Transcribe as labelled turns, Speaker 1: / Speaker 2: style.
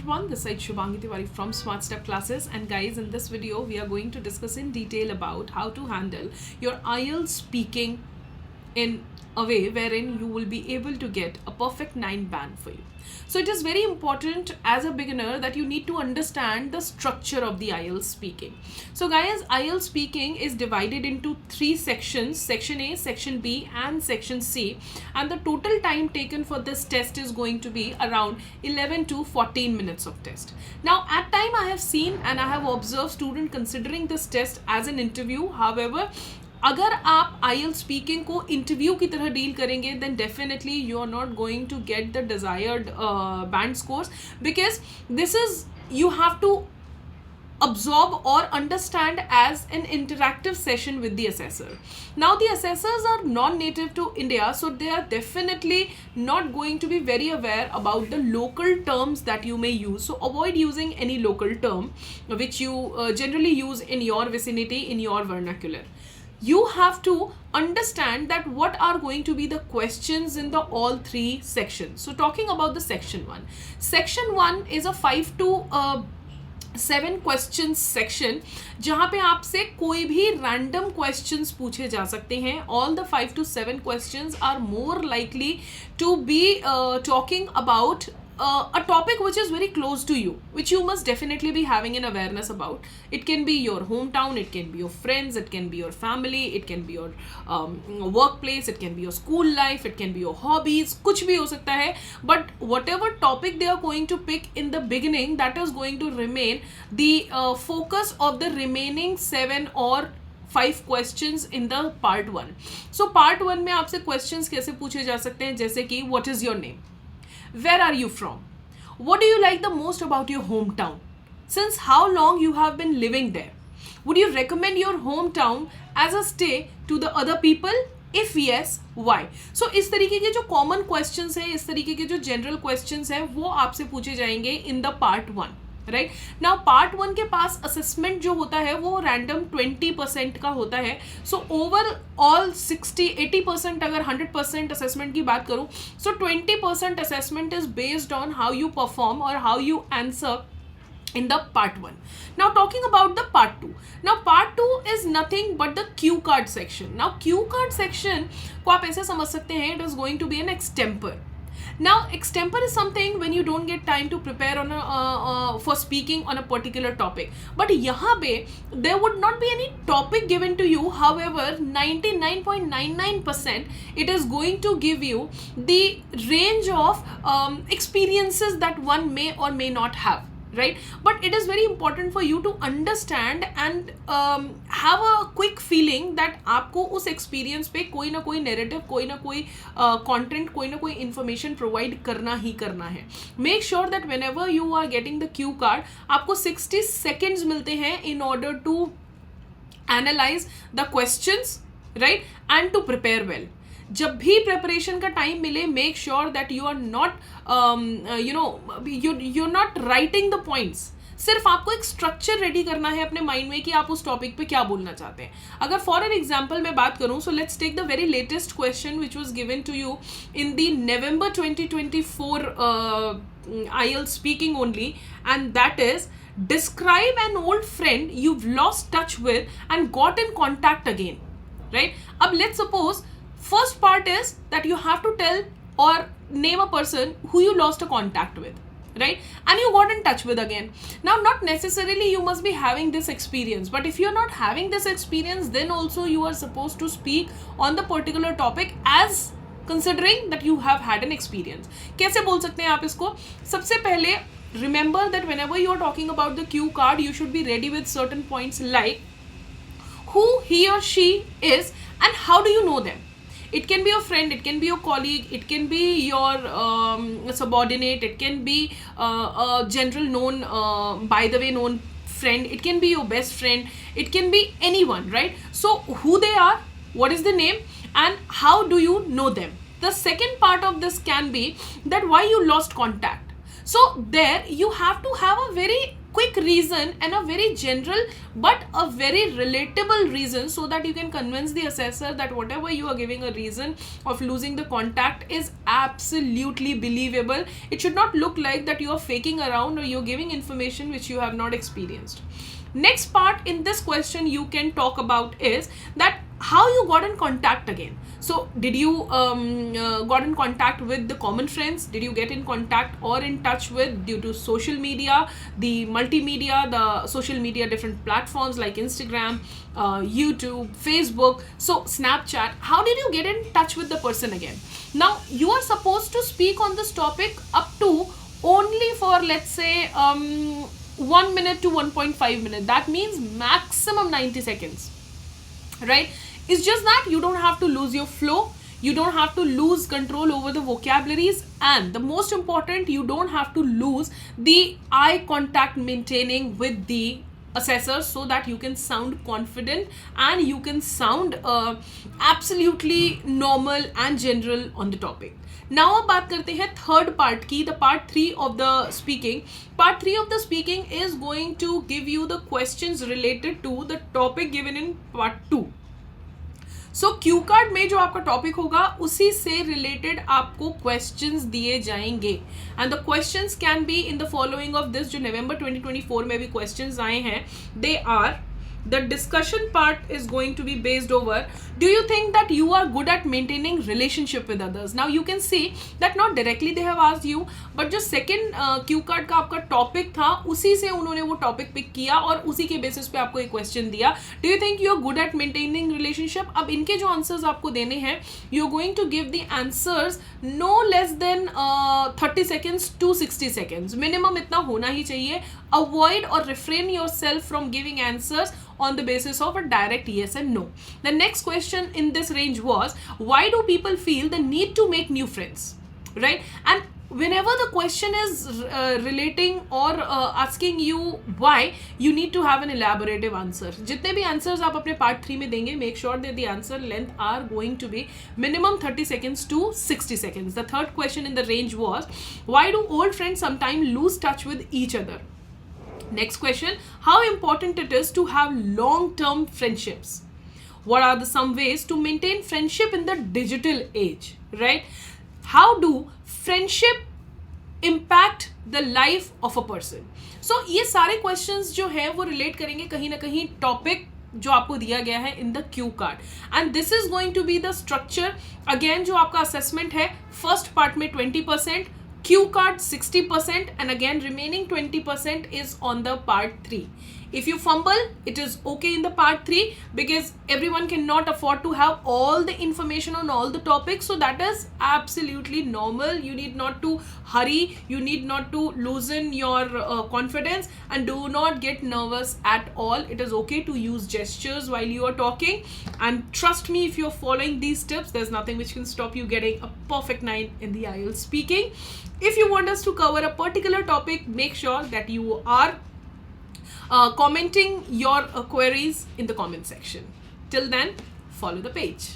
Speaker 1: everyone, this is Shubhangi Tiwari from Smart Step Classes, and guys, in this video we are going to discuss in detail about how to handle your IELTS speaking in a way wherein you will be able to get a perfect 9 band for you. So it is very important as a beginner that you need to understand the structure of the IELTS speaking. So guys, IELTS speaking is divided into 3 sections, section A, section B and section C, and the total time taken for this test is going to be around 11 to 14 minutes of test. Now at time I have seen and I have observed student considering this test as an interview. However, अगर आप IELTS speaking को interview की तरह deal करेंगे then definitely you are not going to get the desired band scores because this is you have to absorb or understand as an interactive session with the assessor. Now the assessors are non-native to India, so they are definitely not going to be very aware about the local terms that you may use. So avoid using any local term which you generally use in your vicinity, in your vernacular. You have to understand that what are going to be the questions in the all 3 sections. So talking about the section 1. Section 1 is a 5 to 7 question section जहाँ पे आपसे कोई भी random questions पूछे जा सकते हैं. All the 5 to 7 questions are more likely to be talking about a topic which is very close to you, which you must definitely be having an awareness about. It can be your hometown, it can be your friends, it can be your family, it can be your workplace, it can be your school life, it can be your hobbies, कुछ भी हो सकता है. But whatever topic they are going to pick in the beginning, that is going to remain the focus of the remaining 7 or 5 questions in the part 1. So part 1 में आपसे questions कैसे पूछे जा सकते हैं, जैसे कि what is your name? Where are you from? What do you like the most about your hometown? Since how long you have been living there? Would you recommend your hometown as a stay to the other people? If yes, why? So इस तरीके के जो common questions हैं, इस तरीके के जो general questions हैं, वो आपसे पूछे जाएंगे in the part 1. Right now part 1 के पास असेसमेंट जो होता है वो रैंडम 20% का होता है. सो ओवरऑल 60-80% अगर 100% असेसमेंट की बात करूं, so 20% assessment is based on how you perform और how you answer in the part 1. Now talking about the part 2. Now part 2 is nothing but the cue card section. Now cue card section को आप ऐसे समझ सकते हैं, it is going to be an extempore. Now extempore is something when you don't get time to prepare on for speaking on a particular topic. But यहाँ पे there would not be any topic given to you. However, 99.99% it is going to give you the range of experiences that one may or may not have. Right, but it is very important for you to understand and have a quick feeling that आपको उस experience पे कोई ना कोई narrative, कोई ना कोई content, कोई ना कोई information provide करना ही करना है. Make sure that whenever you are getting the cue card, आपको 60 seconds मिलते हैं in order to analyze the questions, right, and to prepare well. जब भी प्रिपरेशन का टाइम मिले, make sure that you are not you're not writing the points. सिर्फ आपको एक स्ट्रक्चर रेडी करना है अपने माइंड में कि आप उस टॉपिक पे क्या बोलना चाहते हैं. अगर फॉर एन एग्जाम्पल मैं बात करूं, so let's take the very latest question which was given to you in the November 2024 IELTS speaking only, and that is describe an old friend you've lost touch with and got in contact again. Right? अब let's suppose first part is that you have to tell or name a person who you lost a contact with, right, and you got in touch with again. Now not necessarily you must be having this experience, but if you're not having this experience, then also you are supposed to speak on the particular topic as considering that you have had an experience. कैसे बोल सकते हैं आप इसको? सबसे पहले remember that whenever you are talking about the cue card, you should be ready with certain points like who he or she is and how do you know them. It can be your friend, it can be your colleague, it can be your subordinate, it can be a general known, by the way known friend, it can be your best friend, it can be anyone, right? So who they are, what is the name, and how do you know them. The second part of this can be that why you lost contact. So there you have to have a very quick reason and a very general but a very relatable reason, so that you can convince the assessor that whatever you are giving a reason of losing the contact is absolutely believable. It should not look like that you are faking around or you're giving information which you have not experienced. Next part in this question you can talk about is that how you got in contact again. So did you got in contact with the common friends? Did you get in contact or in touch with due to social media, the multimedia, the social media, different platforms like Instagram, YouTube, Facebook, so Snapchat? How did you get in touch with the person again? Now you are supposed to speak on this topic up to only for, let's say, 1 minute to 1.5 minutes. That means maximum 90 seconds, right? It's just that you don't have to lose your flow, you don't have to lose control over the vocabularies, and the most important, you don't have to lose the eye contact maintaining with the assessor, so that you can sound confident and you can sound absolutely normal and general on the topic. Now अब बात करते हैं third part की, the part 3 of the speaking. Part 3 of the speaking is going to give you the questions related to the topic given in part 2. So cue card में जो आपका topic होगा उसी से रिलेटेड आपको क्वेश्चंस दिए जाएंगे, and the questions can be in the following of this. जो नवंबर 2024 में भी क्वेश्चंस आए हैं, they are, the discussion part is going to be based over, do you think that you are good at maintaining relationship with others? Now you can see that not directly they have asked you, but जो second Q card का आपका topic था उसी से उन्होंने वो topic pick किया और उसी के basis पे आपको एक question दिया, do you think you are good at maintaining relationship? अब इनके जो answers आपको देने हैं, you are going to give the answers no less than 30 seconds to 60 seconds. Minimum इतना होना ही चाहिए. Avoid or refrain yourself from giving answers on the basis of a direct yes and no. The next question in this range was, why do people feel the need to make new friends, right? And whenever the question is relating or asking you why, you need to have an elaborative answer. जितने भी answers आप अपने part 3 में देंगे, make sure that the answer length are going to be minimum 30 seconds to 60 seconds. The third question in the range was, why do old friends sometimes lose touch with each other? Next question, how important it is to have long-term friendships? What are the some ways to maintain friendship in the digital age, right? How do friendship impact the life of a person? So ये सारे questions जो है वो relate करेंगे कहीं ना कहीं topic जो आपको दिया गया है in the Q card, and this is going to be the structure. Again जो आपका assessment है, first part में 20%, Q card 60%, and again remaining 20% is on the part 3. If you fumble, it is okay in the part 3 because everyone cannot afford to have all the information on all the topics, so that is absolutely normal. You need not to hurry, you need not to loosen your confidence, and do not get nervous at all. It is okay to use gestures while you are talking, and trust me, if you are following these tips, there's nothing which can stop you getting a perfect 9 in the IELTS speaking. If you want us to cover a particular topic, make sure that you are commenting your queries in the comment section. Till then, follow the page.